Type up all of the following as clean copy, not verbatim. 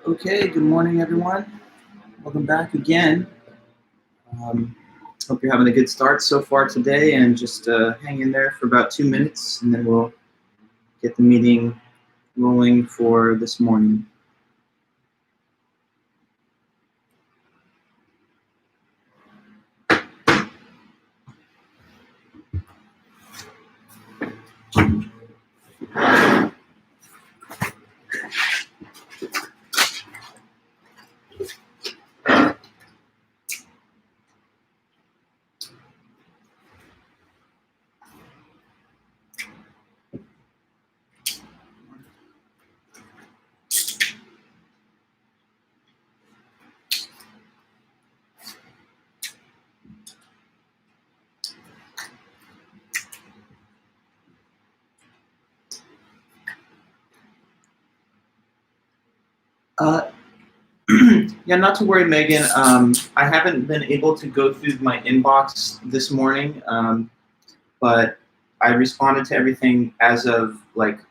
Okay, good morning, everyone. Welcome back again. Hope you're having a good start so far today, and just hang in there for about 2 minutes, and then we'll get the meeting rolling for this morning. Yeah, not to worry, Megan. I haven't been able to go through my inbox this morning, but I responded to everything as of like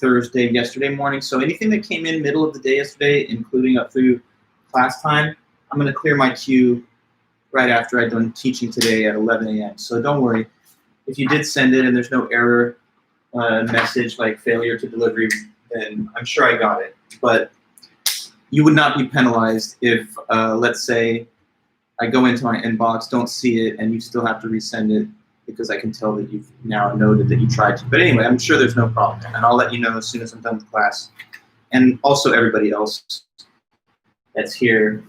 yesterday morning. So anything that came in middle of the day yesterday, including up through class time, I'm going to clear my queue right after I'm done teaching today at 11 a.m. So don't worry. If you did send it and there's no error message like failure to delivery, then I'm sure I got it. But you would not be penalized if, let's say, I go into my inbox, don't see it, and you still have to resend it because I can tell that you've now noted that you tried to. But anyway, I'm sure there's no problem, and I'll let you know as soon as I'm done with class. And also everybody else that's here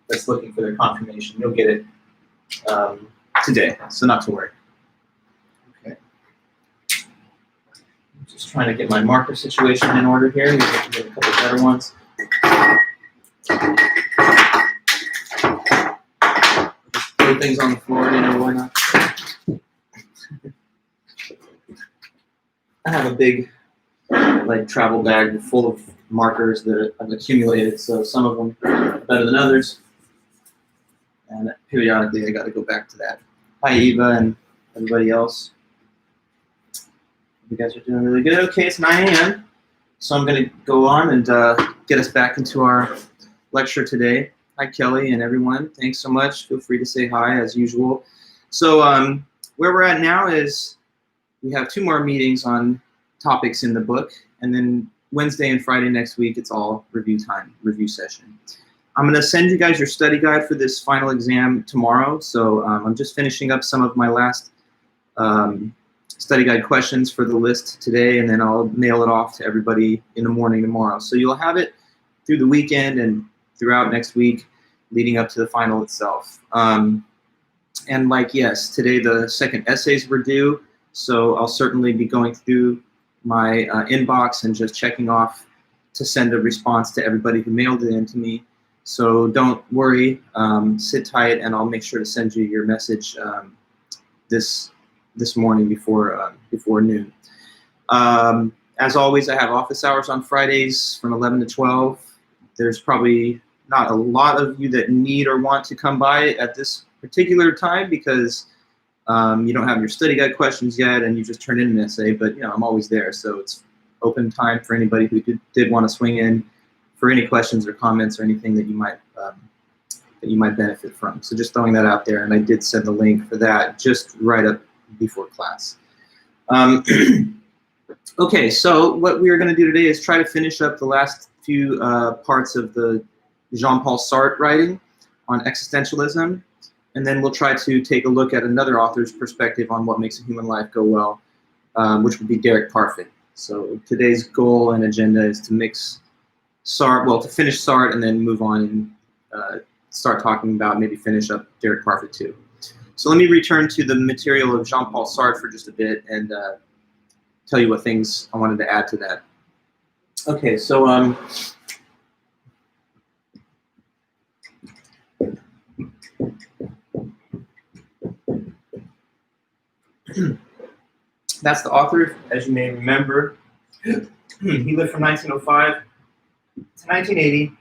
that's looking for their confirmation, you'll get it today, so not to worry. Okay. Just trying to get my marker situation in order here. Maybe I can get a couple better ones. Just throw things on the floor, why not? I have a big travel bag full of markers that I've accumulated, so some of them are better than others. And periodically I got to go back to that. Hi, Eva and everybody else. You guys are doing really good. Okay, it's 9 a.m. So I'm going to go on and get us back into our lecture today. Hi, Kelly and everyone. Thanks so much. Feel free to say hi as usual. So where we're at now is we have 2 more meetings on topics in the book. And then Wednesday and Friday next week, it's all review time, review session. I'm going to send you guys your study guide for this final exam tomorrow. So I'm just finishing up some of my last study guide questions for the list today, and then I'll mail it off to everybody in the morning tomorrow. So you'll have it through the weekend and throughout next week leading up to the final itself. And yes, today the second essays were due, so I'll certainly be going through my inbox and just checking off to send a response to everybody who mailed it in to me. So don't worry, sit tight, and I'll make sure to send you your message this morning before noon. As always, I have office hours on Fridays from 11 to 12. There's probably not a lot of you that need or want to come by at this particular time because you don't have your study guide questions yet and you just turned in an essay, but I'm always there, so it's open time for anybody who did want to swing in for any questions or comments or anything that you might benefit from. So just throwing that out there, and I did send the link for that just right up before class. Okay, so what we are going to do today is try to finish up the last few parts of the Jean-Paul Sartre writing on existentialism, and then we'll try to take a look at another author's perspective on what makes a human life go well, which would be Derek Parfit. So today's goal and agenda is to mix Sartre, well, to finish Sartre and then move on and start talking about, maybe finish up Derek Parfit too. So let me return to the material of Jean-Paul Sartre for just a bit and tell you what things I wanted to add to that. Okay, so that's the author, as you may remember. He lived from 1905 to 1980,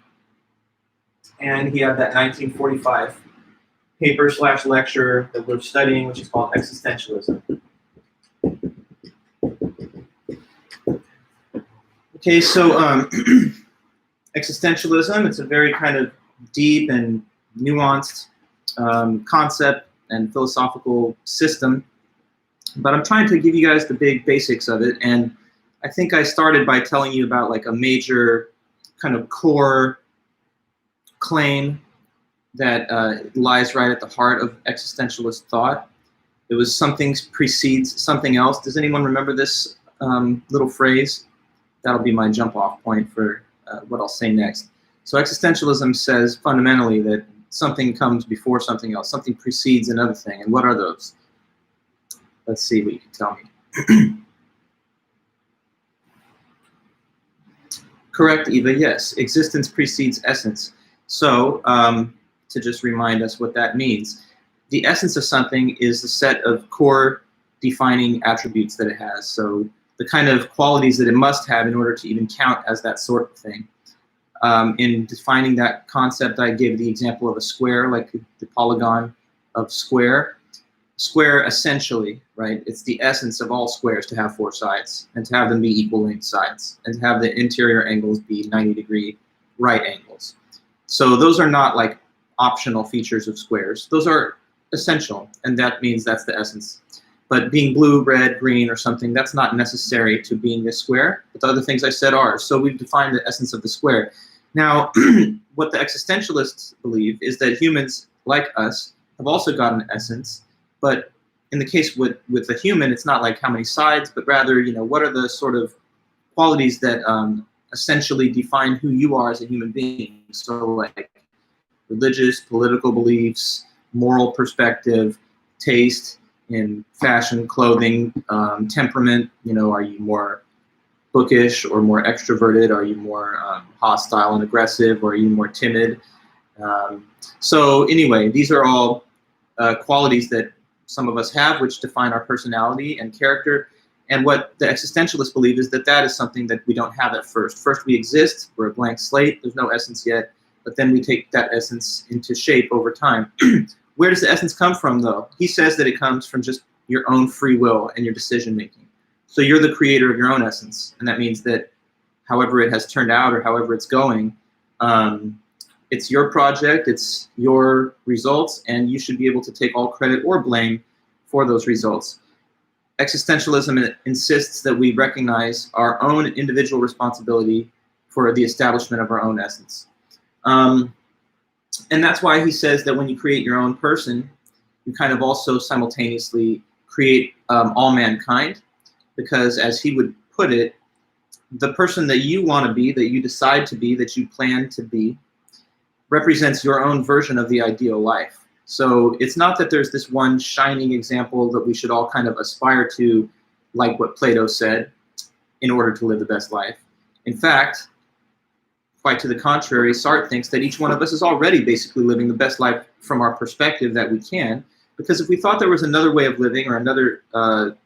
and he had that 1945 paper/lecture that we're studying, which is called Existentialism. Okay, so Existentialism, it's a very kind of deep and nuanced concept and philosophical system, but I'm trying to give you guys the big basics of it. And I think I started by telling you about like a major kind of core claim that lies right at the heart of existentialist thought. It was something precedes something else. Does anyone remember this little phrase? That'll be my jump off point for what I'll say next. So existentialism says fundamentally that something comes before something else, something precedes another thing. And what are those? Let's see what you can tell me. Correct, Eva, yes. Existence precedes essence. So to just remind us what that means, the essence of something is the set of core defining attributes that it has. So the kind of qualities that it must have in order to even count as that sort of thing. In defining that concept, I gave the example of a square, like the polygon of square. Square essentially, right? It's the essence of all squares to have 4 sides and to have them be equal length sides and to have the interior angles be 90-degree right angles. So those are not like optional features of squares. Those are essential, and that means that's the essence. But being blue, red, green, or something, that's not necessary to being a square, but the other things I said are. So we've defined the essence of the square. Now, what the existentialists believe is that humans, like us, have also got an essence, but in the case with a human, it's not like how many sides, but rather, you know, what are the sort of qualities that essentially define who you are as a human being. So like religious, political beliefs, moral perspective, taste in fashion, clothing, temperament, you know, are you more bookish or more extroverted? Are you more hostile and aggressive, or are you more timid? So anyway, these are all qualities that some of us have, which define our personality and character. And what the existentialists believe is that that is something that we don't have at first. First we exist, we're a blank slate, there's no essence yet, but then we take that essence into shape over time. Where does the essence come from, though? He says that it comes from just your own free will and your decision making. So you're the creator of your own essence, and that means that however it has turned out or however it's going, it's your project, it's your results, and you should be able to take all credit or blame for those results. Existentialism insists that we recognize our own individual responsibility for the establishment of our own essence. And that's why he says that when you create your own person, you kind of also simultaneously create all mankind, because as he would put it, the person that you want to be, that you decide to be, that you plan to be, represents your own version of the ideal life. So it's not that there's this one shining example that we should all kind of aspire to, like what Plato said, in order to live the best life. In fact, quite to the contrary, Sartre thinks that each one of us is already basically living the best life from our perspective that we can, because if we thought there was another way of living or another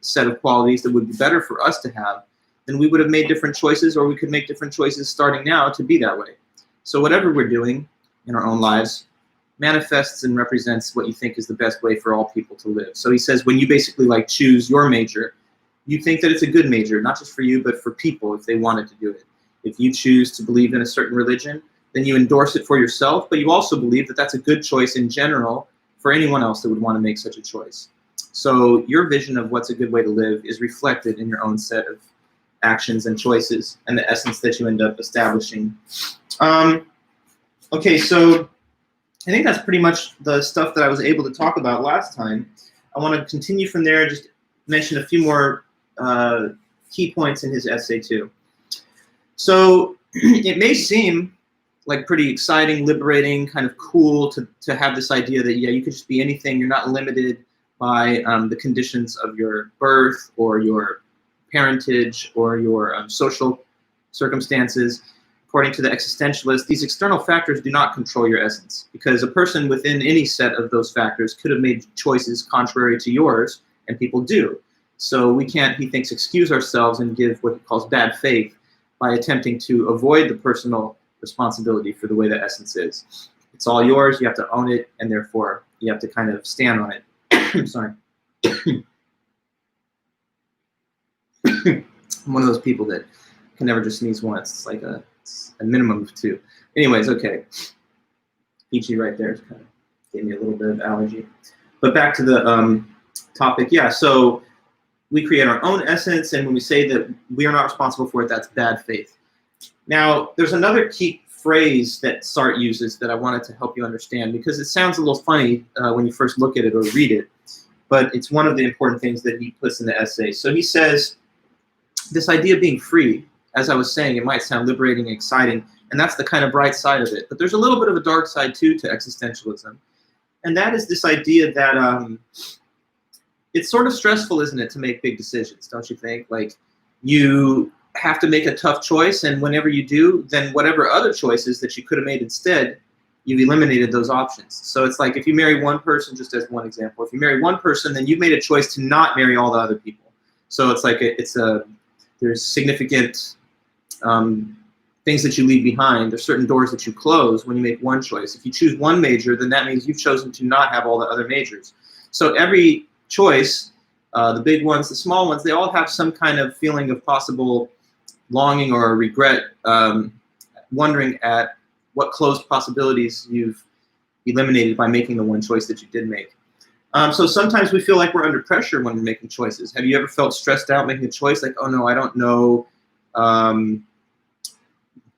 set of qualities that would be better for us to have, then we would have made different choices, or we could make different choices starting now to be that way. So whatever we're doing in our own lives manifests and represents what you think is the best way for all people to live. So he says when you basically like choose your major, you think that it's a good major, not just for you, but for people if they wanted to do it. If you choose to believe in a certain religion, then you endorse it for yourself, but you also believe that that's a good choice in general for anyone else that would want to make such a choice. So your vision of what's a good way to live is reflected in your own set of actions and choices and the essence that you end up establishing. Okay, so I think that's pretty much the stuff that I was able to talk about last time. I want to continue from there and just mention a few more key points in his essay too. So it may seem like pretty exciting, liberating, kind of cool to have this idea that, yeah, you could just be anything. You're not limited by the conditions of your birth or your parentage or your social circumstances. According to the existentialist, these external factors do not control your essence, because a person within any set of those factors could have made choices contrary to yours, and people do. So we can't, he thinks, excuse ourselves and give what he calls bad faith by attempting to avoid the personal responsibility for the way the essence is. It's all yours, you have to own it, and therefore you have to kind of stand on it. Sorry. I'm one of those people that can never just sneeze once. It's like it's a minimum of 2. Anyways, okay. Peachy right there kind of gave me a little bit of allergy. But back to the topic. Yeah, so we create our own essence, and when we say that we are not responsible for it, that's bad faith. Now, there's another key phrase that Sartre uses that I wanted to help you understand, because it sounds a little funny when you first look at it or read it, but it's one of the important things that he puts in the essay. So he says, this idea of being free, as I was saying, it might sound liberating and exciting, and that's the kind of bright side of it. But there's a little bit of a dark side, too, to existentialism. And that is this idea that it's sort of stressful, isn't it, to make big decisions, don't you think? Like, you have to make a tough choice, and whenever you do, then whatever other choices that you could have made instead, you've eliminated those options. So it's like if you marry one person, just as one example, if you marry one person, then you've made a choice to not marry all the other people. So it's like there's significant things that you leave behind. There's certain doors that you close when you make one choice. If you choose one major, then that means you've chosen to not have all the other majors. So every choice, the big ones, the small ones, they all have some kind of feeling of possible longing or regret, wondering at what closed possibilities you've eliminated by making the one choice that you did make. So sometimes we feel like we're under pressure when we're making choices. Have you ever felt stressed out making a choice? Like, oh no, I don't know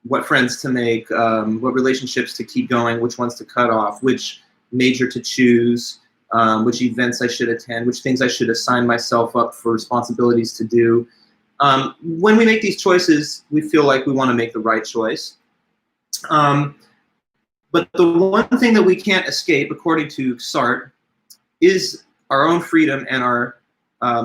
what friends to make, what relationships to keep going, which ones to cut off, which major to choose, which events I should attend, which things I should assign myself up for responsibilities to do. When we make these choices, we feel like we want to make the right choice. But the one thing that we can't escape, according to Sartre, is our own freedom and our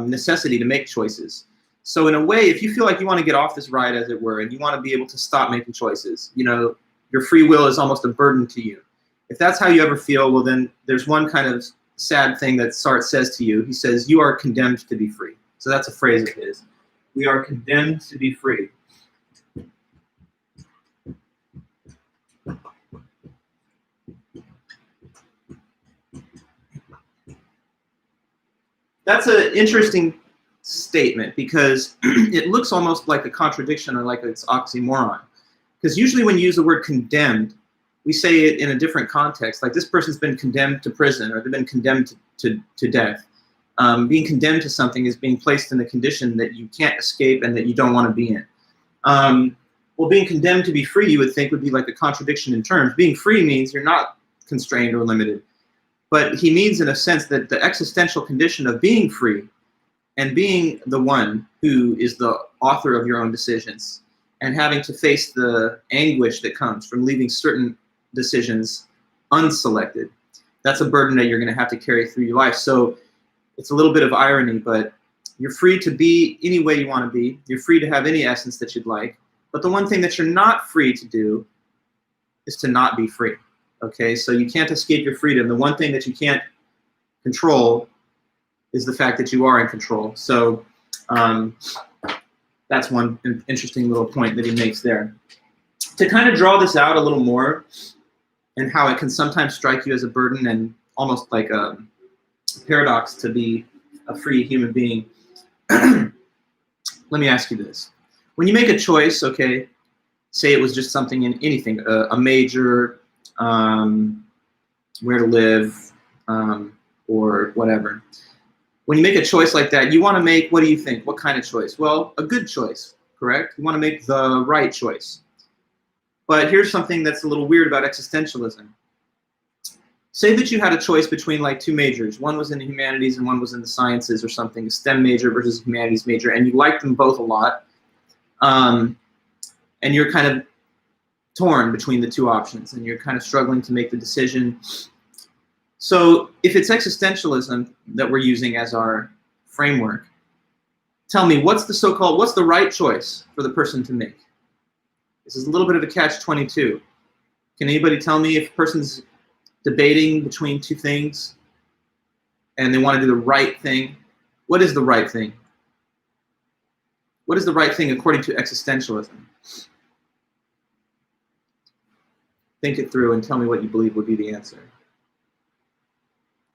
necessity to make choices. So in a way, if you feel like you want to get off this ride, as it were, and you want to be able to stop making choices, you know, your free will is almost a burden to you. If that's how you ever feel, well, then there's one kind of sad thing that Sartre says to you. He says, you are condemned to be free. So that's a phrase of his. We are condemned to be free. That's an interesting statement because it looks almost like a contradiction or like it's oxymoron. Because usually when you use the word condemned, we say it in a different context, like this person's been condemned to prison or they've been condemned to death. Being condemned to something is being placed in a condition that you can't escape and that you don't want to be in. Well, being condemned to be free, you would think, would be like a contradiction in terms. Being free means you're not constrained or limited. But he means, in a sense, that the existential condition of being free and being the one who is the author of your own decisions and having to face the anguish that comes from leaving certain decisions unselected, that's a burden that you're going to have to carry through your life. So it's a little bit of irony, but you're free to be any way you want to be. You're free to have any essence that you'd like. But the one thing that you're not free to do is to not be free. Okay, so you can't escape your freedom. The one thing that you can't control is the fact that you are in control. So that's one interesting little point that he makes there. To kind of draw this out a little more and how it can sometimes strike you as a burden and almost like a paradox to be a free human being, let me ask you this. When you make a choice, okay, say it was just something in anything, a major, where to live, or whatever. When you make a choice like that, you want to make, what do you think? What kind of choice? Well, a good choice, correct? You want to make the right choice. But here's something that's a little weird about existentialism. Say that you had a choice between like two majors. One was in the humanities and one was in the sciences or something, a STEM major versus a humanities major, and you liked them both a lot. And you're kind of torn between the two options and you're kind of struggling to make the decision. So if it's existentialism that we're using as our framework, tell me, what's the right choice for the person to make? This is a little bit of a catch-22. Can anybody tell me if a person's debating between two things and they want to do the right thing? What is the right thing? What is the right thing according to existentialism? Think it through and tell me what you believe would be the answer.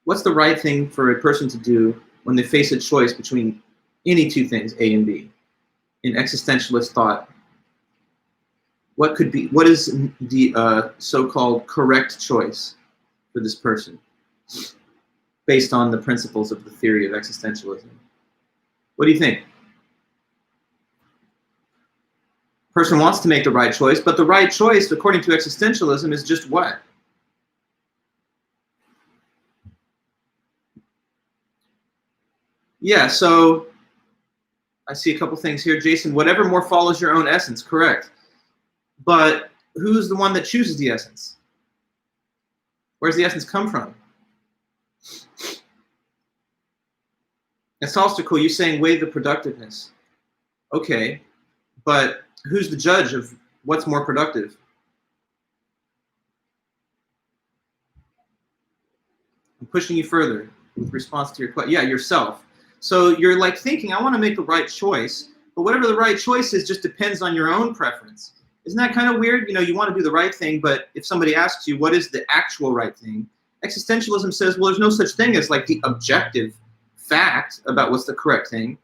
What's the right thing for a person to do when they face a choice between any two things, A and B, in existentialist thought? What is the so-called correct choice for this person based on the principles of the theory of existentialism? What do you think? Person wants to make the right choice, but the right choice, according to existentialism, is just what? Yeah, so I see a couple things here. Jason, whatever more follows your own essence, correct. But who's the one that chooses the essence? Where's the essence come from? It's also cool. You're saying weigh the productiveness. Okay, but who's the judge of what's more productive? I'm pushing you further with response to your question. Yeah, yourself. So you're like thinking, I want to make the right choice, but whatever the right choice is just depends on your own preference. Isn't that kind of weird? You know, you want to do the right thing, but if somebody asks you what is the actual right thing, existentialism says, well, there's no such thing as like the objective fact about what's the correct thing.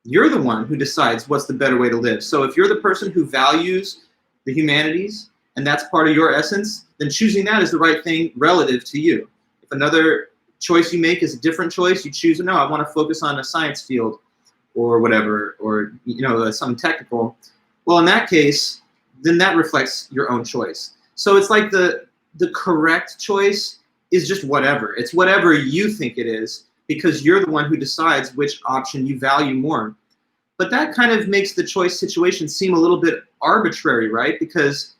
You're the one who decides what's the better way to live. So if you're the person who values the humanities and that's part of your essence, then choosing that is the right thing relative to you. If another choice you make is a different choice, you choose, no, I want to focus on a science field or whatever, or something technical. Well, in that case, then that reflects your own choice. So it's like the correct choice is just whatever. It's whatever you think it is, because you're the one who decides which option you value more. But that kind of makes the choice situation seem a little bit arbitrary, right? Because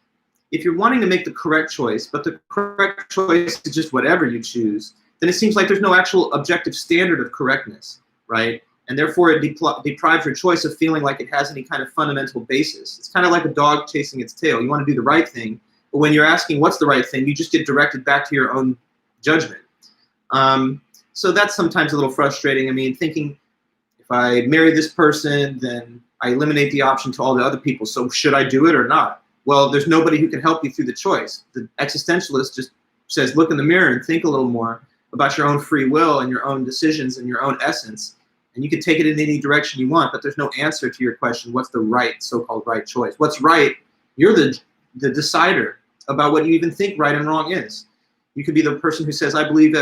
if you're wanting to make the correct choice, but the correct choice is just whatever you choose, then it seems like there's no actual objective standard of correctness, right? And therefore it deprives your choice of feeling like it has any kind of fundamental basis. It's kind of like a dog chasing its tail. You want to do the right thing, but when you're asking what's the right thing, you just get directed back to your own judgment. So that's sometimes a little frustrating. I mean, thinking if I marry this person, then I eliminate the option to all the other people. So should I do it or not? Well, there's nobody who can help you through the choice. The existentialist just says, look in the mirror and think a little more about your own free will and your own decisions and your own essence. And you can take it in any direction you want, but there's no answer to your question, what's the right, so-called right choice? What's right? You're the decider about what you even think right and wrong is. You could be the person who says, I believe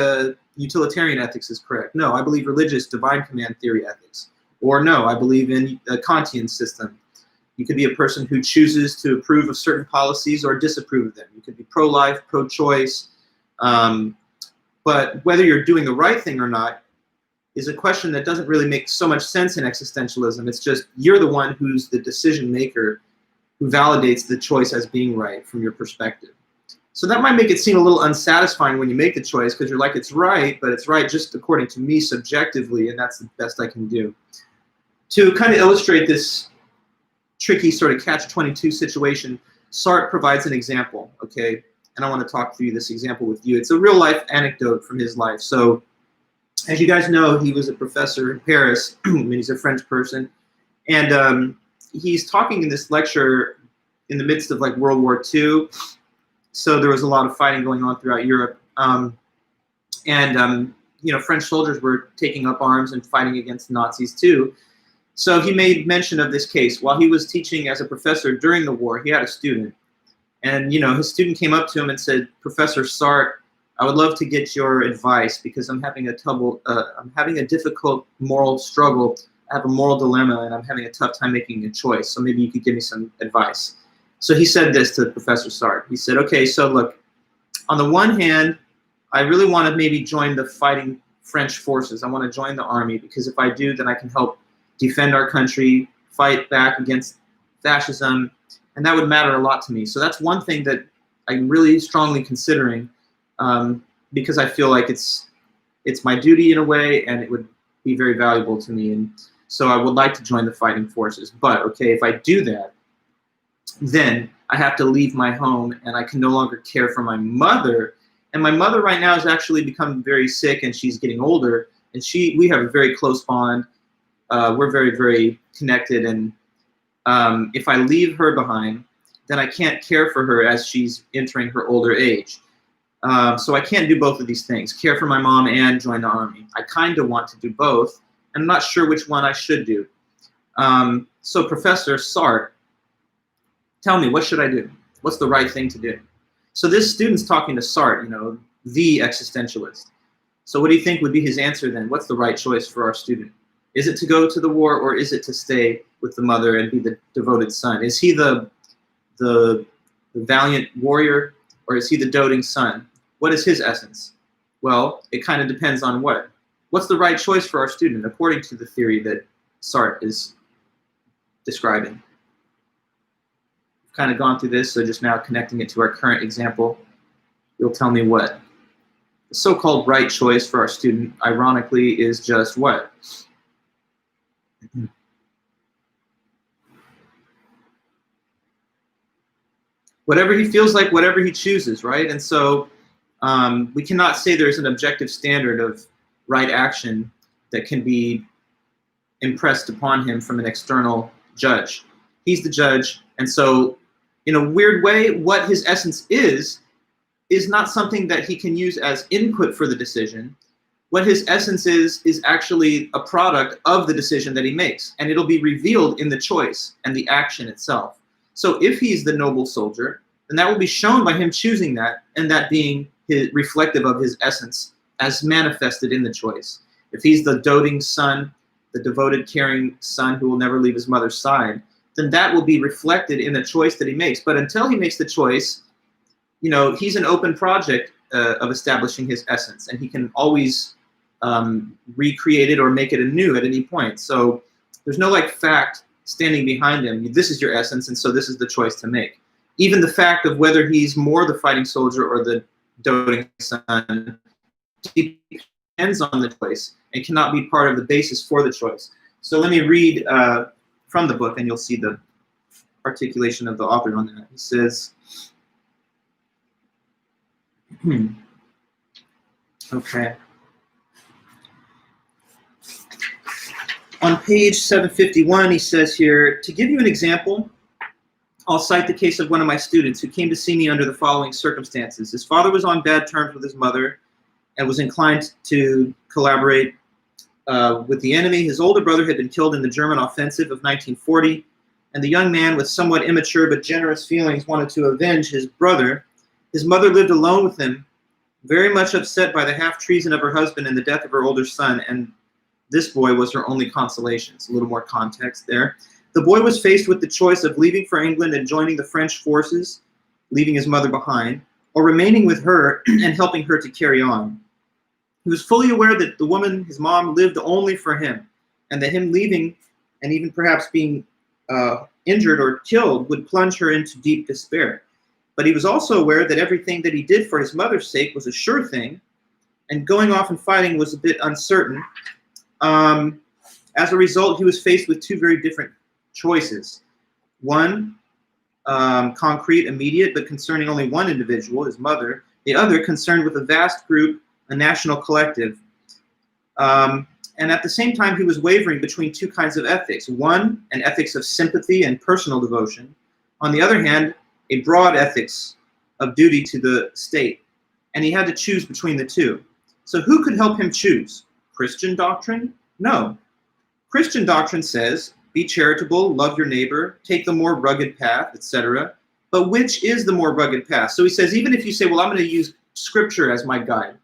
utilitarian ethics is correct. No, I believe religious divine command theory ethics. Or no, I believe in a Kantian system. You could be a person who chooses to approve of certain policies or disapprove of them. You could be pro-life, pro-choice. But whether you're doing the right thing or not is a question that doesn't really make so much sense in existentialism. It's just you're the one who's the decision maker who validates the choice as being right from your perspective. So that might make it seem a little unsatisfying when you make the choice because you're like, it's right, but it's right just according to me subjectively, and that's the best I can do. To kind of illustrate this tricky sort of catch-22 situation, Sartre provides an example, okay? And I want to talk through this example with you. It's a real-life anecdote from his life. So as you guys know, he was a professor in Paris. I mean, he's a French person. And he's talking in this lecture in the midst of like World War II. So there was a lot of fighting going on throughout Europe. French soldiers were taking up arms and fighting against Nazis too. So he made mention of this case. While he was teaching as a professor during the war, he had a student. And, his student came up to him and said, Professor Sartre, I would love to get your advice because I'm having a difficult moral struggle. I have a moral dilemma and I'm having a tough time making a choice. So maybe you could give me some advice. So he said this to Professor Sartre. He said, okay, so look, on the one hand, I really want to maybe join the fighting French forces. I want to join the army because if I do, then I can help defend our country, fight back against fascism, and that would matter a lot to me. So that's one thing that I'm really strongly considering because I feel like it's my duty in a way, and it would be very valuable to me. And so I would like to join the fighting forces. But okay, if I do that, then I have to leave my home, and I can no longer care for my mother. And my mother right now has actually become very sick, and she's getting older. And we have a very close bond. We're very, very connected, and if I leave her behind, then I can't care for her as she's entering her older age. So I can't do both of these things, care for my mom and join the army. I kind of want to do both, and I'm not sure which one I should do. So Professor Sartre Tell me, what should I do? What's the right thing to do? So this student's talking to Sartre, the existentialist. So what do you think would be his answer then? What's the right choice for our student? Is it to go to the war, or is it to stay with the mother and be the devoted son? Is he the valiant warrior, or is he the doting son? What is his essence? Well, it kind of depends on what. What's the right choice for our student according to the theory that Sartre is describing? We've kind of gone through this, so just now connecting it to our current example, you'll tell me what. The so-called right choice for our student, ironically, is just what? Whatever he feels like, whatever he chooses, right? And so we cannot say there's an objective standard of right action that can be impressed upon him from an external judge. He's the judge, and so in a weird way, what his essence is not something that he can use as input for the decision. What his essence is actually a product of the decision that he makes, and it'll be revealed in the choice and the action itself. So if he's the noble soldier, then that will be shown by him choosing that, and that being reflective of his essence as manifested in the choice. If he's the doting son, the devoted, caring son who will never leave his mother's side, then that will be reflected in the choice that he makes. But until he makes the choice, he's an open project of establishing his essence, and he can always recreate it or make it anew at any point. So there's no fact standing behind him. This is your essence, and so this is the choice to make. Even the fact of whether he's more the fighting soldier or the doting son depends on the choice and cannot be part of the basis for the choice. So let me read from the book, and you'll see the articulation of the author on that. He says, okay. On page 751, he says here, to give you an example, I'll cite the case of one of my students who came to see me under the following circumstances. His father was on bad terms with his mother and was inclined to collaborate with the enemy. His older brother had been killed in the German offensive of 1940, and the young man, with somewhat immature but generous feelings, wanted to avenge his brother. His mother lived alone with him, very much upset by the half-treason of her husband and the death of her older son, and this boy was her only consolation. It's a little more context there. The boy was faced with the choice of leaving for England and joining the French forces, leaving his mother behind, or remaining with her and helping her to carry on. He was fully aware that the woman, his mom, lived only for him, and that him leaving and even perhaps being injured or killed would plunge her into deep despair. But he was also aware that everything that he did for his mother's sake was a sure thing, and going off and fighting was a bit uncertain. As a result, he was faced with two very different choices. One, concrete, immediate, but concerning only one individual, his mother. The other, concerned with a vast group, a national collective. And at the same time, he was wavering between two kinds of ethics. One, an ethics of sympathy and personal devotion. On the other hand, a broad ethics of duty to the state. And he had to choose between the two. So who could help him choose? Christian doctrine? No. Christian doctrine says, be charitable, love your neighbor, take the more rugged path, etc. But which is the more rugged path? So he says, even if you say, well, I'm going to use scripture as my guide,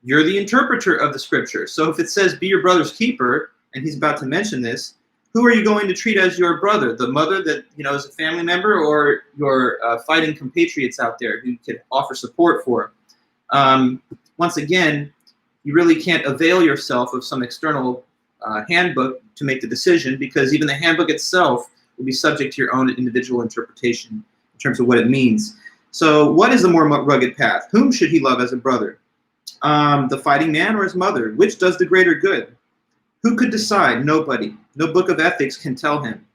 you're the interpreter of the scripture. So if it says, be your brother's keeper, and he's about to mention this, who are you going to treat as your brother? The mother that, is a family member, or your fighting compatriots out there who could offer support for? Once again, you really can't avail yourself of some external handbook to make the decision, because even the handbook itself will be subject to your own individual interpretation in terms of what it means. So what is the more rugged path? Whom should he love as a brother? The fighting man or his mother? Which does the greater good? Who could decide? Nobody. No book of ethics can tell him.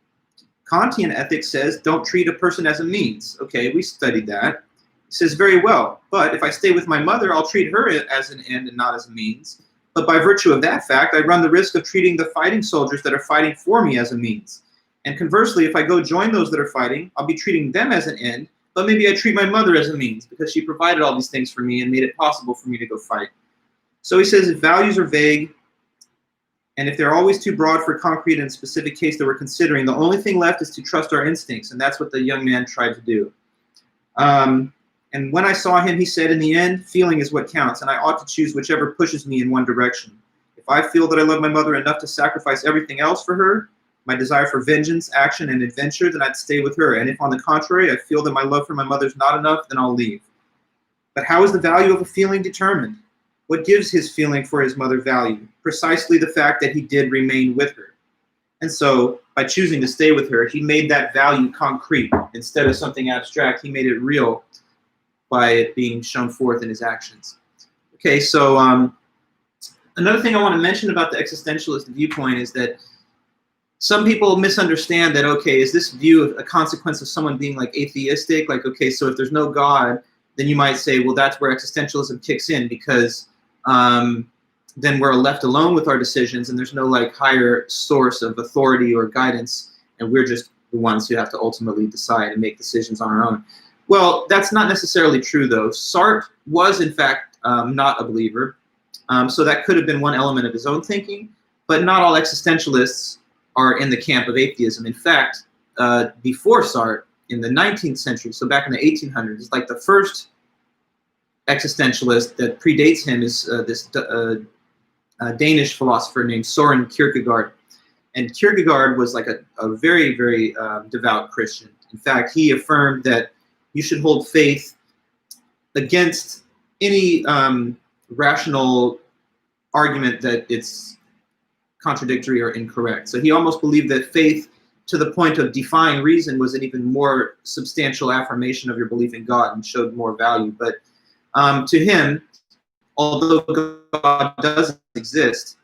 Kantian ethics says, don't treat a person as a means. Okay, we studied that. It says, very well, but if I stay with my mother, I'll treat her as an end and not as a means. But by virtue of that fact, I run the risk of treating the fighting soldiers that are fighting for me as a means. And conversely, if I go join those that are fighting, I'll be treating them as an end, but maybe I treat my mother as a means because she provided all these things for me and made it possible for me to go fight. So he says, if values are vague And if they're always too broad for concrete and specific case that we're considering, the only thing left is to trust our instincts, and that's what the young man tried to do. And when I saw him, he said, in the end, feeling is what counts, and I ought to choose whichever pushes me in one direction. If I feel that I love my mother enough to sacrifice everything else for her, my desire for vengeance, action, and adventure, then I'd stay with her. And if, on the contrary, I feel that my love for my mother's not enough, then I'll leave. But how is the value of a feeling determined? What gives his feeling for his mother value? Precisely the fact that he did remain with her. And so, by choosing to stay with her, he made that value concrete. Instead of something abstract, he made it real by it being shown forth in his actions. Okay, so another thing I want to mention about the existentialist viewpoint is that some people misunderstand that, okay, is this view a consequence of someone being like atheistic? Like, okay, so if there's no God, then you might say, well, that's where existentialism kicks in, because then we're left alone with our decisions and there's no like higher source of authority or guidance, and we're just the ones who have to ultimately decide and make decisions on our own. Well, that's not necessarily true, though. Sartre was, in fact, not a believer, so that could have been one element of his own thinking, but not all existentialists are in the camp of atheism. In fact, before Sartre, in the 19th century, so back in the 1800s, like the first existentialist that predates him is this Danish philosopher named Søren Kierkegaard. And Kierkegaard was like a very, very devout Christian. In fact, he affirmed that you should hold faith against any rational argument that it's contradictory or incorrect. So he almost believed that faith to the point of defying reason was an even more substantial affirmation of your belief in God and showed more value. But to him, although God doesn't exist,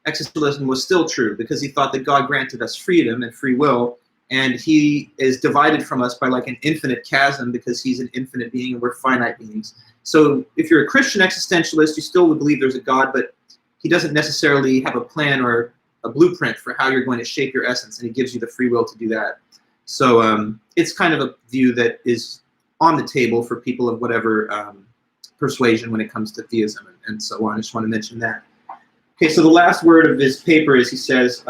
existentialism was still true because he thought that God granted us freedom and free will, and he is divided from us by like an infinite chasm because he's an infinite being and we're finite beings. So if you're a Christian existentialist, you still would believe there's a God, but he doesn't necessarily have a plan or a blueprint for how you're going to shape your essence, and he gives you the free will to do that. So it's kind of a view that is on the table for people of whatever persuasion when it comes to theism and so on. I just want to mention that. Okay, so the last word of his paper is, he says,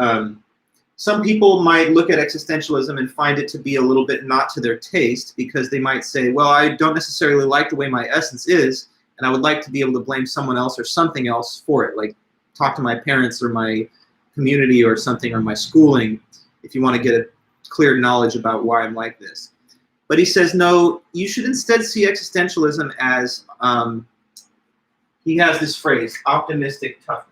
some people might look at existentialism and find it to be a little bit not to their taste, because they might say, well, I don't necessarily like the way my essence is, and I would like to be able to blame someone else or something else for it, like talk to my parents or my community or something, or my schooling, if you want to get a clear knowledge about why I'm like this. But he says, no, you should instead see existentialism as, he has this phrase, optimistic toughness.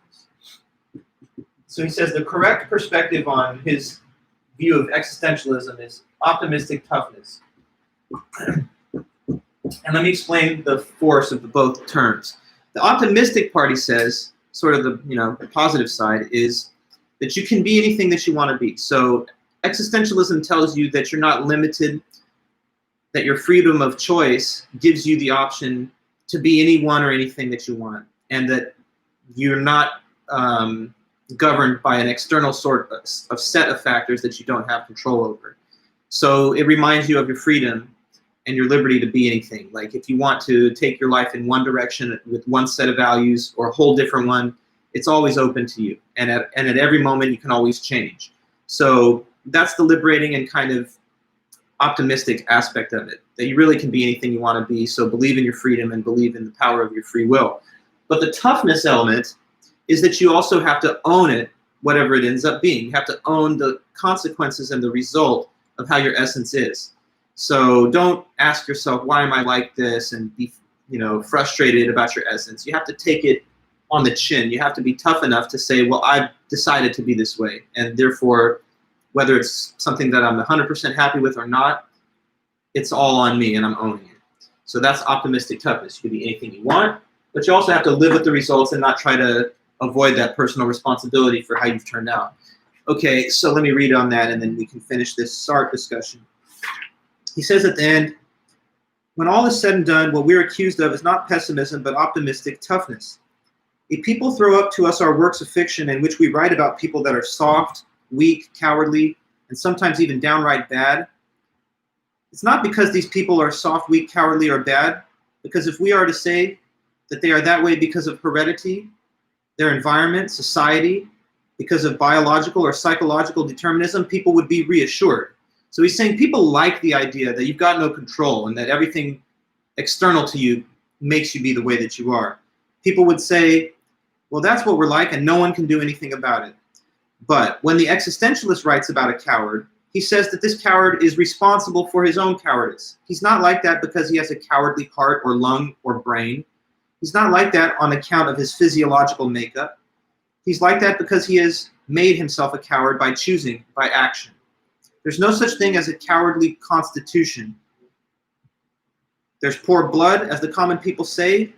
So he says the correct perspective on his view of existentialism is optimistic toughness. And let me explain the force of both terms. The optimistic part, he says, sort of the positive side, is that you can be anything that you want to be. So existentialism tells you that you're not limited, that your freedom of choice gives you the option to be anyone or anything that you want, and that you're not governed by an external sort of set of factors that you don't have control over. So it reminds you of your freedom and your liberty to be anything. Like if you want to take your life in one direction with one set of values or a whole different one, it's always open to you. And at every moment you can always change. So that's the liberating and kind of optimistic aspect of it, that you really can be anything you want to be. So believe in your freedom and believe in the power of your free will. But the toughness element is that you also have to own it, whatever it ends up being. You have to own the consequences and the result of how your essence is. So don't ask yourself, why am I like this, and be frustrated about your essence. You have to take it on the chin. You have to be tough enough to say, well, I've decided to be this way, and therefore, whether it's something that I'm 100% happy with or not, it's all on me and I'm owning it. So that's optimistic toughness. You can be anything you want, but you also have to live with the results and not try to avoid that personal responsibility for how you've turned out. Okay, so let me read on that and then we can finish this Sartre discussion. He says at the end, when all is said and done, what we're accused of is not pessimism, but optimistic toughness. If people throw up to us our works of fiction in which we write about people that are soft, weak, cowardly, and sometimes even downright bad, it's not because these people are soft, weak, cowardly, or bad, because if we are to say that they are that way because of heredity, their environment, society, because of biological or psychological determinism, people would be reassured. So he's saying people like the idea that you've got no control and that everything external to you makes you be the way that you are. People would say, well, that's what we're like and no one can do anything about it. But when the existentialist writes about a coward, he says that this coward is responsible for his own cowardice. He's not like that because he has a cowardly heart or lung or brain. He's not like that on account of his physiological makeup. He's like that because he has made himself a coward by choosing, by action. There's no such thing as a cowardly constitution. There's poor blood, as the common people say,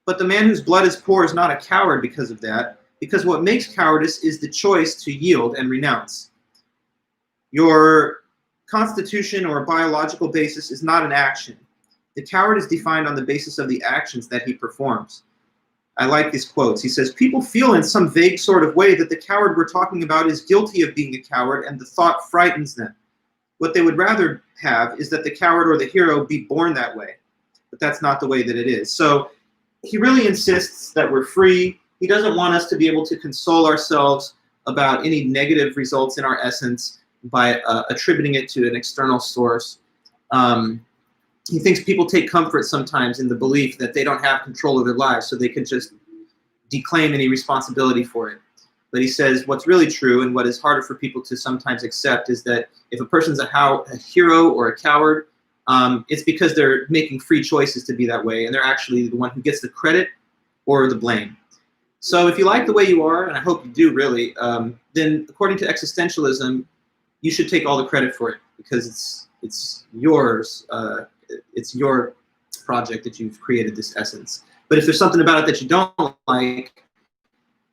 but the man whose blood is poor is not a coward because of that, because what makes cowardice is the choice to yield and renounce. Your constitution or biological basis is not an action. The coward is defined on the basis of the actions that he performs. I like these quotes. He says, people feel in some vague sort of way that the coward we're talking about is guilty of being a coward, and the thought frightens them. What they would rather have is that the coward or the hero be born that way. But that's not the way that it is. So he really insists that we're free. He doesn't want us to be able to console ourselves about any negative results in our essence by attributing it to an external source. He thinks people take comfort sometimes in the belief that they don't have control of their lives, so they can just declaim any responsibility for it. But he says what's really true and what is harder for people to sometimes accept is that if a person's a hero or a coward, it's because they're making free choices to be that way, and they're actually the one who gets the credit or the blame. So if you like the way you are, and I hope you do really, then according to existentialism, you should take all the credit for it because it's yours. It's your project that you've created this essence. But if there's something about it that you don't like,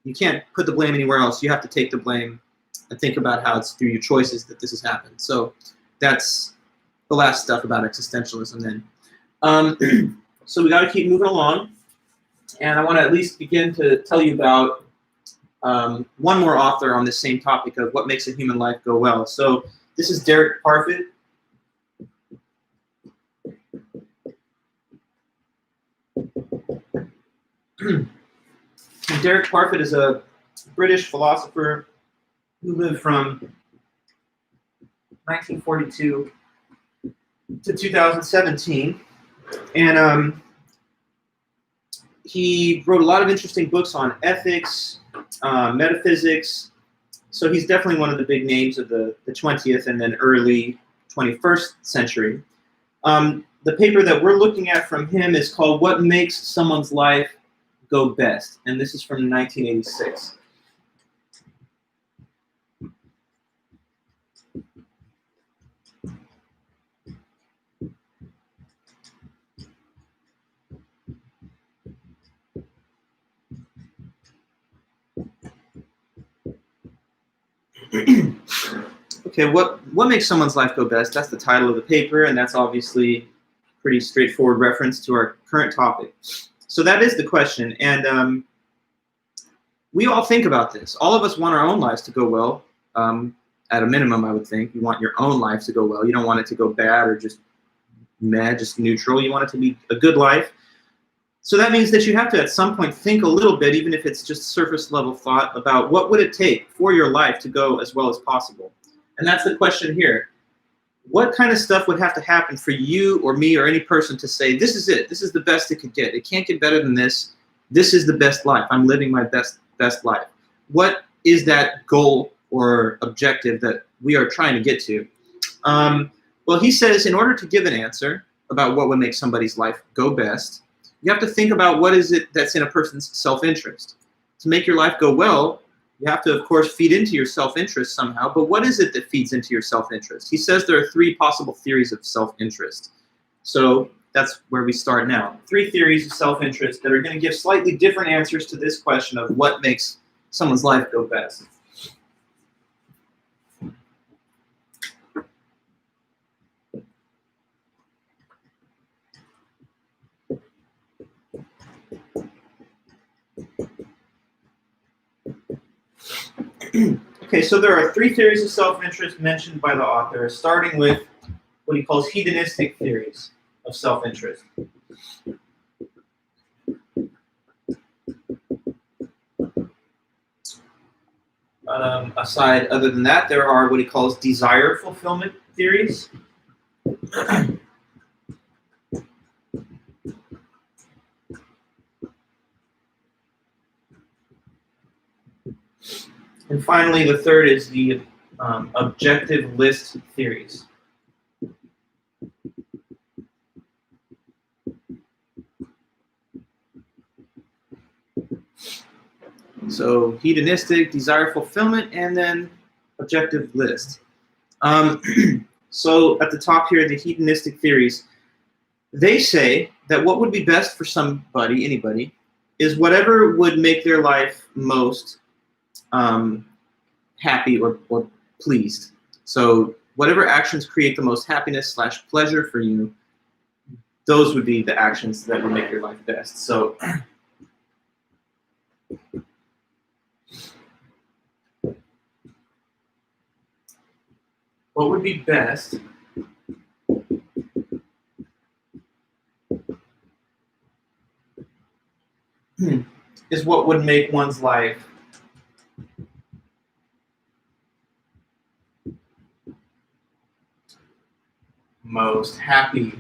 you can't put the blame anywhere else. You have to take the blame and think about how it's through your choices that this has happened. So that's the last stuff about existentialism then. So we got to keep moving along. And I want to at least begin to tell you about one more author on this same topic of what makes a human life go well. So this is Derek Parfit. Derek Parfit is a British philosopher who lived from 1942 to 2017. And he wrote a lot of interesting books on ethics, metaphysics. So he's definitely one of the big names of the 20th and then early 21st century. The paper that we're looking at from him is called What Makes Someone's Life Go Best? And this is from 1986. Okay, what makes someone's life go best? That's the title of the paper, and that's obviously a pretty straightforward reference to our current topic. So that is the question, and we all think about this. All of us want our own lives to go well. At a minimum, I would think. You want your own life to go well. You don't want it to go bad or just meh, just neutral. You want it to be a good life. So that means that you have to at some point think a little bit, even if it's just surface level thought, about what would it take for your life to go as well as possible. And that's the question here. What kind of stuff would have to happen for you or me or any person to say, this is it, this is the best it could get. It can't get better than this. This is the best life. I'm living my best life. What is that goal or objective that we are trying to get to? Well, he says in order to give an answer about what would make somebody's life go best, you have to think about what is it that's in a person's self-interest. To make your life go well, you have to, of course, feed into your self-interest somehow, but what is it that feeds into your self-interest? He says there are three possible theories of self-interest. So that's where we start now. Three theories of self-interest that are going to give slightly different answers to this question of what makes someone's life go best. Okay, so there are three theories of self-interest mentioned by the author, starting with what he calls hedonistic theories of self-interest. aside, other than that, there are what he calls desire fulfillment theories. And finally, the third is the objective list theories. So hedonistic, desire fulfillment, and then objective list. So at the top here, the hedonistic theories, they say that what would be best for somebody, anybody, is whatever would make their life most happy or pleased. So whatever actions create the most happiness / pleasure for you, those would be the actions that would make your life best. So what would be best is what would make one's life most happy,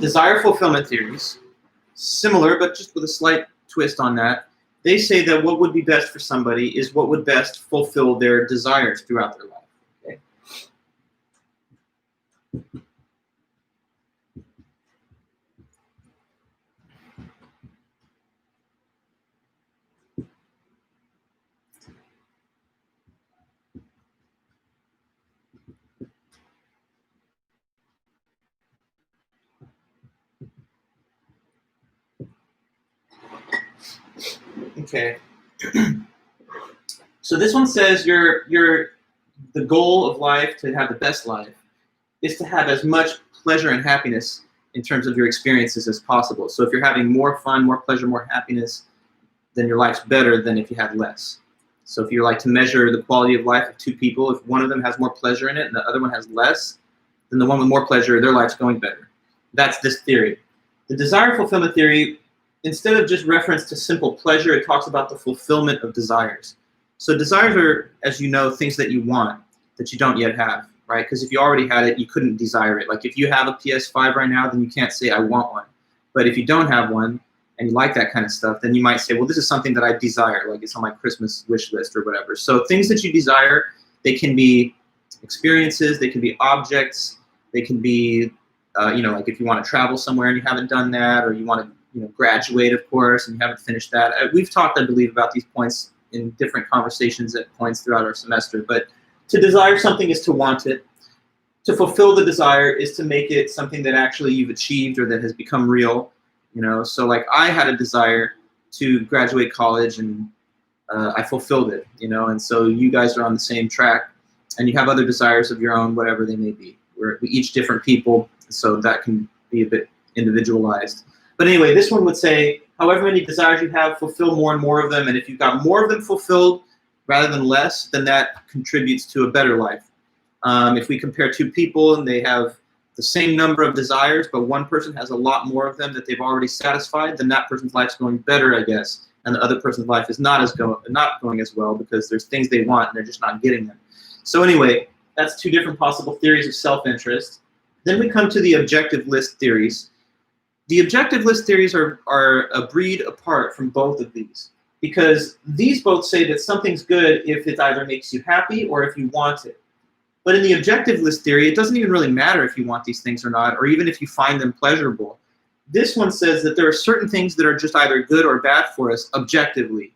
Desire fulfillment theories, similar but just with a slight twist on that. They say that what would be best for somebody is what would best fulfill their desires throughout their life. Okay. So this one says the goal of life, to have the best life, is to have as much pleasure and happiness in terms of your experiences as possible. So if you're having more fun, more pleasure, more happiness, then your life's better than if you had less. So if you like to measure the quality of life of two people, if one of them has more pleasure in it and the other one has less, then the one with more pleasure, their life's going better. That's this theory. The desire fulfillment theory, instead of just reference to simple pleasure, it talks about the fulfillment of desires. So desires are, as you know, things that you want that you don't yet have, right? Because if you already had it, you couldn't desire it. Like if you have a PS5 right now, then you can't say, I want one. But if you don't have one and you like that kind of stuff, then you might say, well, this is something that I desire, like it's on my Christmas wish list or whatever. So things that you desire, they can be experiences, they can be objects, they can be, like if you want to travel somewhere and you haven't done that, or you want to graduate, of course, and you haven't finished that. We've talked, I believe, about these points in different conversations at points throughout our semester. But to desire something is to want it. To fulfill the desire is to make it something that actually you've achieved or that has become real. So like I had a desire to graduate college, and I fulfilled it. And so you guys are on the same track, and you have other desires of your own, whatever they may be. We're each different people, so that can be a bit individualized. But anyway, this one would say, however many desires you have, fulfill more and more of them. And if you've got more of them fulfilled rather than less, then that contributes to a better life. If we compare two people and they have the same number of desires, but one person has a lot more of them that they've already satisfied, then that person's life's going better, I guess. And the other person's life is not going as well, because there's things they want and they're just not getting them. So anyway, that's two different possible theories of self-interest. Then we come to the objective list theories. The objective list theories are a breed apart from both of these, because these both say that something's good if it either makes you happy or if you want it. But in the objective list theory, it doesn't even really matter if you want these things or not, or even if you find them pleasurable. This one says that there are certain things that are just either good or bad for us objectively,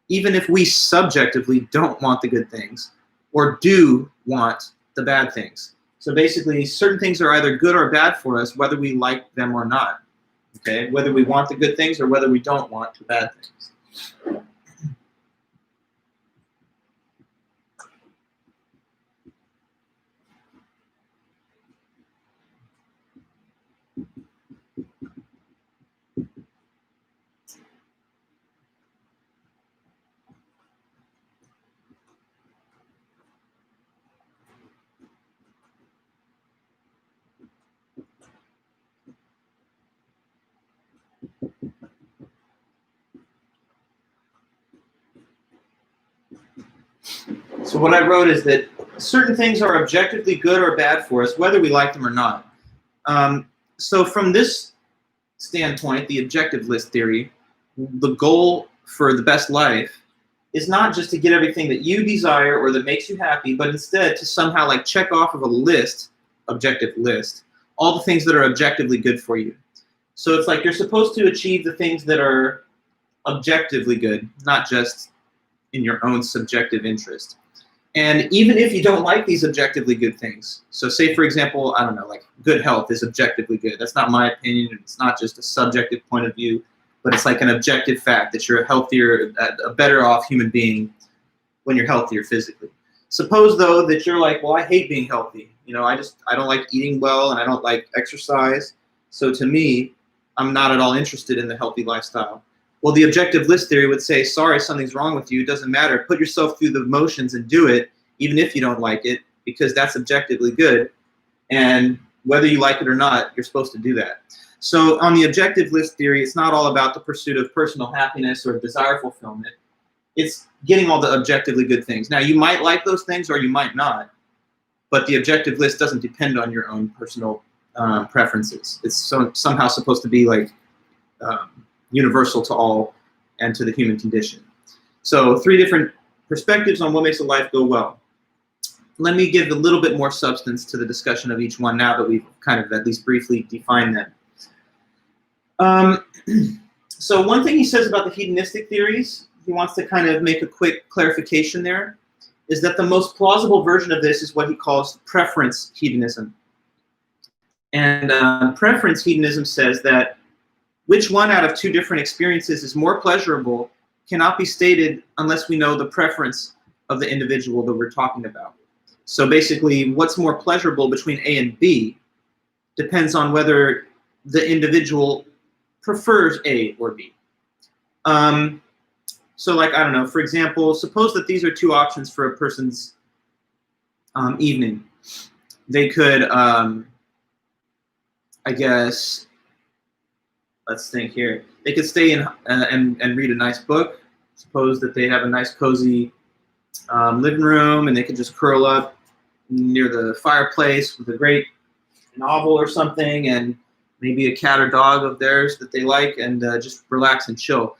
even if we subjectively don't want the good things or do want the bad things. So basically, certain things are either good or bad for us, whether we like them or not. Okay, whether we want the good things or whether we don't want the bad things. So what I wrote is that certain things are objectively good or bad for us, whether we like them or not. So from this standpoint, the objective list theory, the goal for the best life is not just to get everything that you desire or that makes you happy, but instead to somehow like check off of a list, objective list, all the things that are objectively good for you. So it's like you're supposed to achieve the things that are objectively good, not just in your own subjective interest. And even if you don't like these objectively good things, so say for example, I don't know, like good health is objectively good. That's not my opinion. It's not just a subjective point of view, but it's like an objective fact that you're a healthier, a better off human being when you're healthier physically. Suppose though that you're like, well, I hate being healthy. You know, I don't like eating well and I don't like exercise. So to me, I'm not at all interested in the healthy lifestyle. Well, the objective list theory would say, sorry, something's wrong with you. It doesn't matter. Put yourself through the motions and do it, even if you don't like it, because that's objectively good. And whether you like it or not, you're supposed to do that. So on the objective list theory, it's not all about the pursuit of personal happiness or desire fulfillment. It's getting all the objectively good things. Now, you might like those things or you might not, but the objective list doesn't depend on your own personal preferences. It's somehow supposed to be like universal to all and to the human condition. So 3 different perspectives on what makes a life go well. Let me give a little bit more substance to the discussion of each one now that we've kind of at least briefly defined them. So one thing he says about the hedonistic theories, he wants to kind of make a quick clarification there, is that the most plausible version of this is what he calls preference hedonism. And preference hedonism says that which one out of 2 different experiences is more pleasurable cannot be stated unless we know the preference of the individual that we're talking about. So basically, what's more pleasurable between A and B depends on whether the individual prefers A or B. So like, I don't know, for example, suppose that these are 2 options for a person's evening. They could, I guess, let's think here. They could stay in and read a nice book. Suppose that they have a nice cozy living room and they could just curl up near the fireplace with a great novel or something and maybe a cat or dog of theirs that they like and just relax and chill.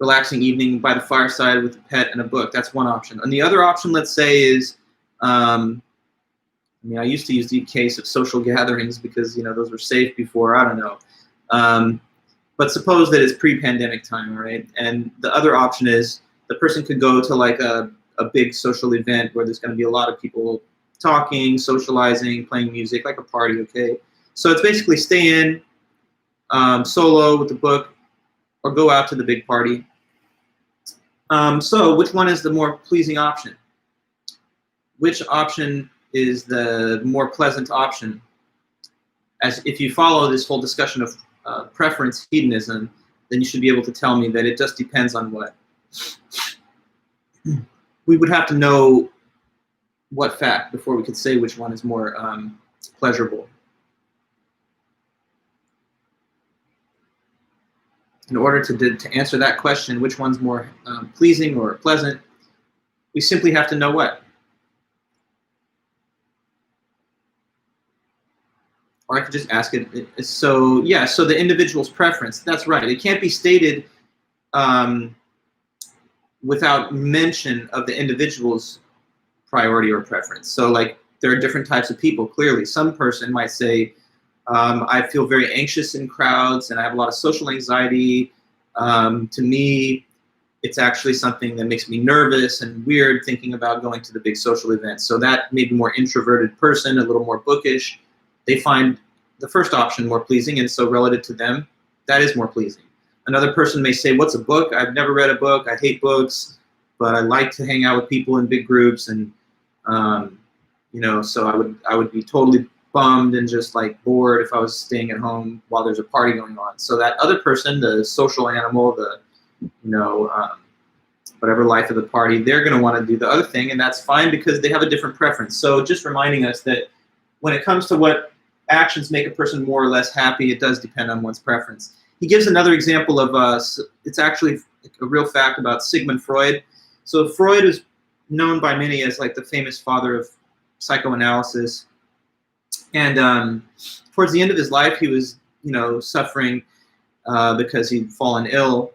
Relaxing evening by the fireside with a pet and a book. That's one option. And the other option, let's say, is, I used to use the case of social gatherings because, those were safe before, I don't know. But suppose that it's pre-pandemic time, right? And the other option is the person could go to like a big social event where there's going to be a lot of people talking, socializing, playing music, like a party, okay? So it's basically stay in solo with the book or go out to the big party. So which one is the more pleasing option? Which option is the more pleasant option? As if you follow this whole discussion of preference hedonism, then you should be able to tell me that it just depends on what. We would have to know what fact before we could say which one is more pleasurable. In order to answer that question, which one's more pleasing or pleasant, we simply have to know what. Or I could just ask it. So yeah, so the individual's preference. That's right. It can't be stated without mention of the individual's priority or preference. So like there are different types of people. Clearly, some person might say, I feel very anxious in crowds and I have a lot of social anxiety. To me, it's actually something that makes me nervous and weird thinking about going to the big social events. So that maybe more introverted person, a little more bookish, they find the first option more pleasing, and so relative to them, that is more pleasing. Another person may say, what's a book? I've never read a book. I hate books, but I like to hang out with people in big groups, and so I would be totally bummed and just like bored if I was staying at home while there's a party going on. So that other person, the social animal, the whatever life of the party, they're going to want to do the other thing, and that's fine because they have a different preference. So just reminding us that when it comes to what actions make a person more or less happy, it does depend on one's preference. He gives another example of, it's actually a real fact about Sigmund Freud. So Freud was known by many as like the famous father of psychoanalysis. And towards the end of his life, he was, suffering because he'd fallen ill.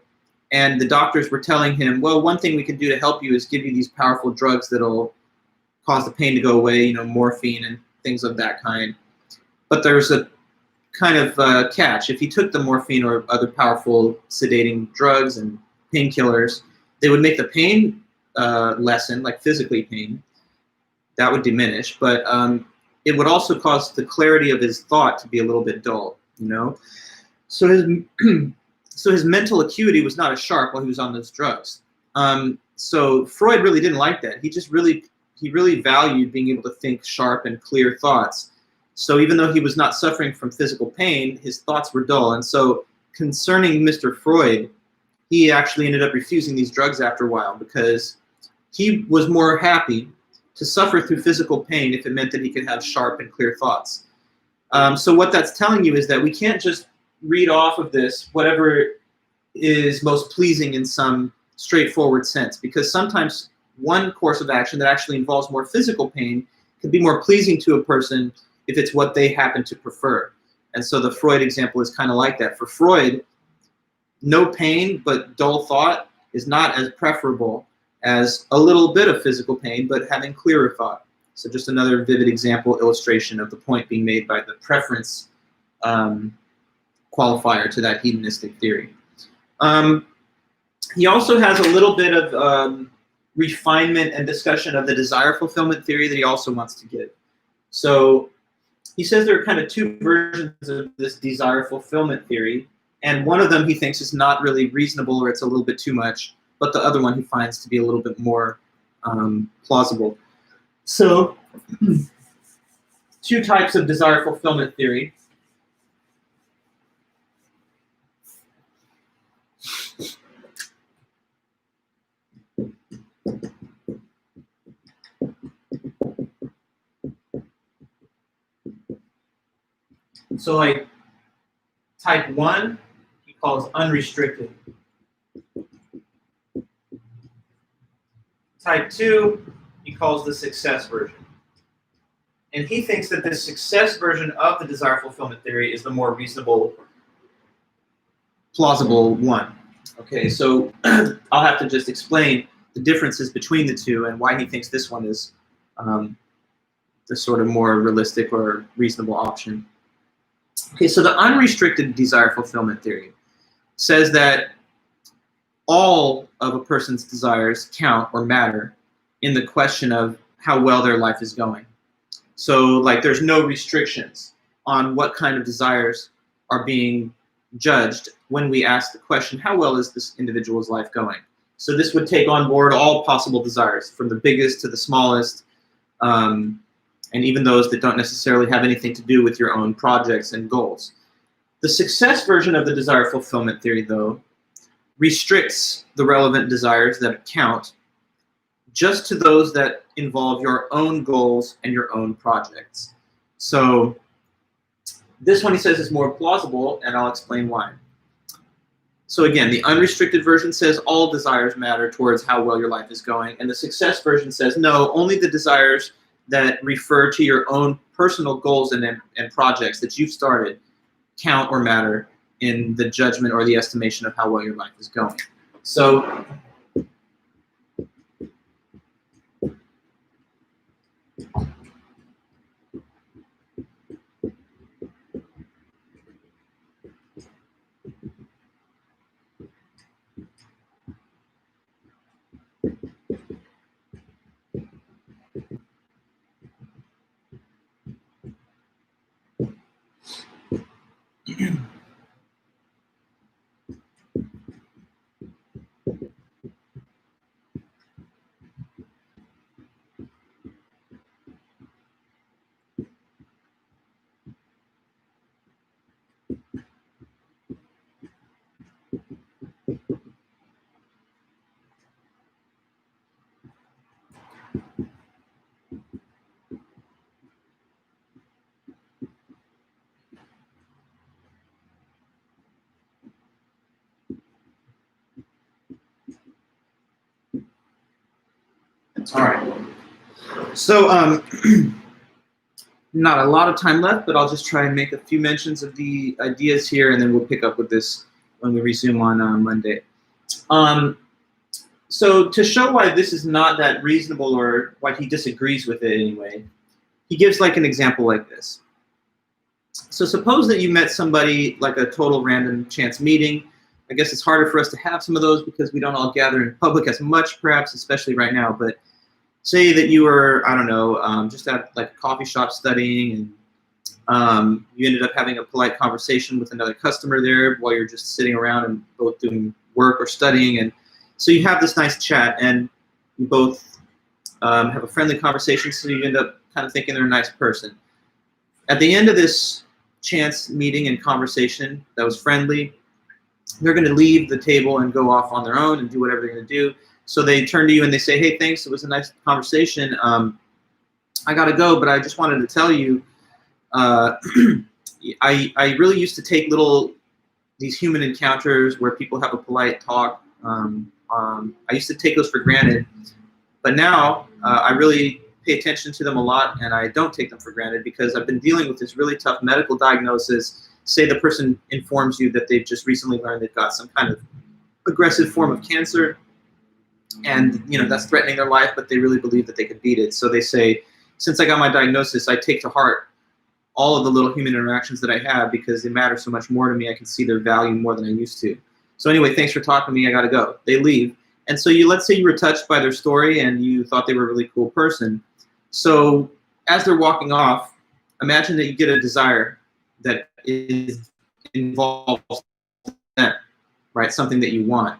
And the doctors were telling him, well, one thing we can do to help you is give you these powerful drugs that'll cause the pain to go away, morphine and things of that kind. But there's a kind of catch. If he took the morphine or other powerful sedating drugs and painkillers, they would make the pain lessen, like physically pain. That would diminish, but it would also cause the clarity of his thought to be a little bit dull, So his so his mental acuity was not as sharp while he was on those drugs. So Freud really didn't like that. He really valued being able to think sharp and clear thoughts. So even though he was not suffering from physical pain, his thoughts were dull. And so concerning Mr. Freud, he actually ended up refusing these drugs after a while because he was more happy to suffer through physical pain if it meant that he could have sharp and clear thoughts. So what that's telling you is that we can't just read off of this whatever is most pleasing in some straightforward sense, because sometimes one course of action that actually involves more physical pain could be more pleasing to a person if it's what they happen to prefer. And so the Freud example is kind of like that. For Freud, no pain but dull thought is not as preferable as a little bit of physical pain but having clearer thought. So just another vivid example, illustration of the point being made by the preference qualifier to that hedonistic theory. He also has a little bit of refinement and discussion of the desire fulfillment theory that he also wants to give. So he says there are kind of two versions of this desire fulfillment theory, and one of them he thinks is not really reasonable or it's a little bit too much, but the other one he finds to be a little bit more plausible. So two types of desire fulfillment theory. So like type 1, he calls unrestricted. Type 2, he calls the success version. And he thinks that the success version of the desire fulfillment theory is the more reasonable, plausible one. Okay, so I'll have to just explain the differences between the two and why he thinks this one is the sort of more realistic or reasonable option. Okay, so the unrestricted desire fulfillment theory says that all of a person's desires count or matter in the question of how well their life is going. So like there's no restrictions on what kind of desires are being judged when we ask the question, how well is this individual's life going? So this would take on board all possible desires, from the biggest to the smallest, and even those that don't necessarily have anything to do with your own projects and goals. The success version of the desire fulfillment theory, though, restricts the relevant desires that count just to those that involve your own goals and your own projects. So this one he says is more plausible, and I'll explain why. So again, the unrestricted version says all desires matter towards how well your life is going, and the success version says no, only the desires that refer to your own personal goals and projects that you've started count or matter in the judgment or the estimation of how well your life is going. So All right. So not a lot of time left, but I'll just try and make a few mentions of the ideas here, and then we'll pick up with this when we resume on Monday. So to show why this is not that reasonable, or why he disagrees with it anyway, he gives like an example like this. So suppose that you met somebody like a total random chance meeting. I guess it's harder for us to have some of those because we don't all gather in public as much, perhaps, especially right now. But say that you were, I don't know, just at like a coffee shop studying, and you ended up having a polite conversation with another customer there while you're just sitting around and both doing work or studying. And so you have this nice chat, and you both have a friendly conversation, so you end up kind of thinking they're a nice person. At the end of this chance meeting and conversation that was friendly, they're going to leave the table and go off on their own and do whatever they're going to do. So they turn to you and they say, hey, thanks, it was a nice conversation. I got to go, but I just wanted to tell you, I really used to take these human encounters where people have a polite talk. I used to take those for granted, but now I really pay attention to them a lot, and I don't take them for granted because I've been dealing with this really tough medical diagnosis. Say the person informs you that they've just recently learned they've got some kind of aggressive form of cancer, and that's threatening their life, but they really believe that they could beat it. So they say, since I got my diagnosis, I take to heart all of the little human interactions that I have because they matter so much more to me. I can see their value more than I used to. So anyway, thanks for talking to me. I got to go. They leave. And so let's say you were touched by their story and you thought they were a really cool person. So as they're walking off, imagine that you get a desire that involves them, right? Something that you want.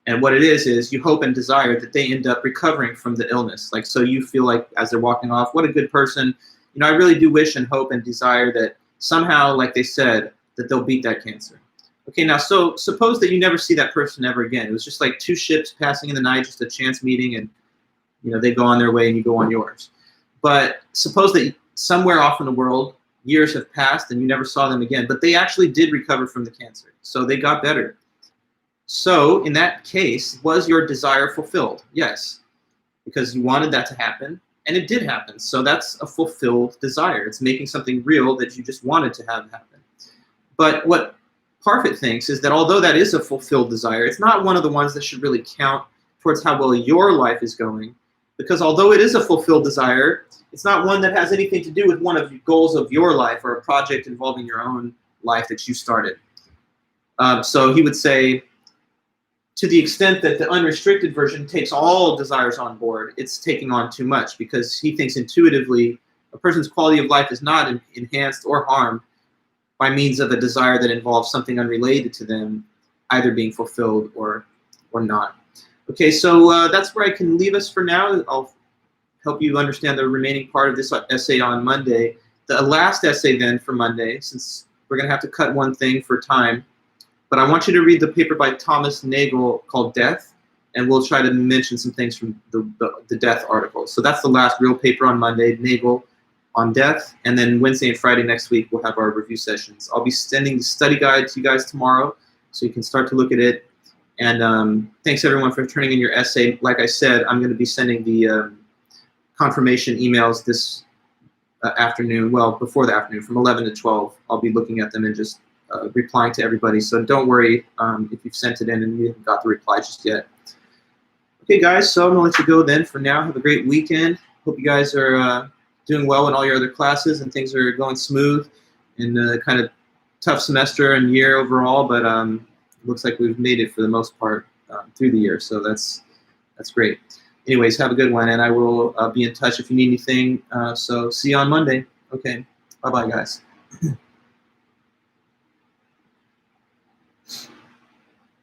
And what it is you hope and desire that they end up recovering from the illness. Like, so you feel like as they're walking off, what a good person. I really do wish and hope and desire that somehow, like they said, that they'll beat that cancer. Okay, now, so suppose that you never see that person ever again. It was just like two ships passing in the night, just a chance meeting, and they go on their way and you go on yours. But suppose that somewhere off in the world, years have passed and you never saw them again, but they actually did recover from the cancer. So they got better. So in that case, was your desire fulfilled? Yes, because you wanted that to happen, and it did happen. So that's a fulfilled desire. It's making something real that you just wanted to have happen. But what Parfit thinks is that although that is a fulfilled desire, it's not one of the ones that should really count towards how well your life is going, because although it is a fulfilled desire, it's not one that has anything to do with one of the goals of your life or a project involving your own life that you started. So he would say, to the extent that the unrestricted version takes all desires on board, it's taking on too much, because he thinks intuitively a person's quality of life is not enhanced or harmed by means of a desire that involves something unrelated to them either being fulfilled or not. Okay, so that's where I can leave us for now. I'll help you understand the remaining part of this essay on Monday. The last essay then for Monday, since we're going to have to cut one thing for time, but I want you to read the paper by Thomas Nagel called Death, and we'll try to mention some things from the Death article. So that's the last real paper on Monday, Nagel on Death, and then Wednesday and Friday next week we'll have our review sessions. I'll be sending the study guide to you guys tomorrow, so you can start to look at it. And thanks everyone for turning in your essay. Like I said, I'm going to be sending the confirmation emails this afternoon, well, before the afternoon, from 11 to 12. I'll be looking at them and just replying to everybody. So don't worry if you've sent it in and you haven't got the reply just yet. Okay, guys, so I'm going to let you go then for now. Have a great weekend. Hope you guys are doing well in all your other classes and things are going smooth in the kind of tough semester and year overall, but it looks like we've made it for the most part through the year, so that's great. Anyways, have a good one, and I will be in touch if you need anything. So see you on Monday. Okay, bye-bye, guys.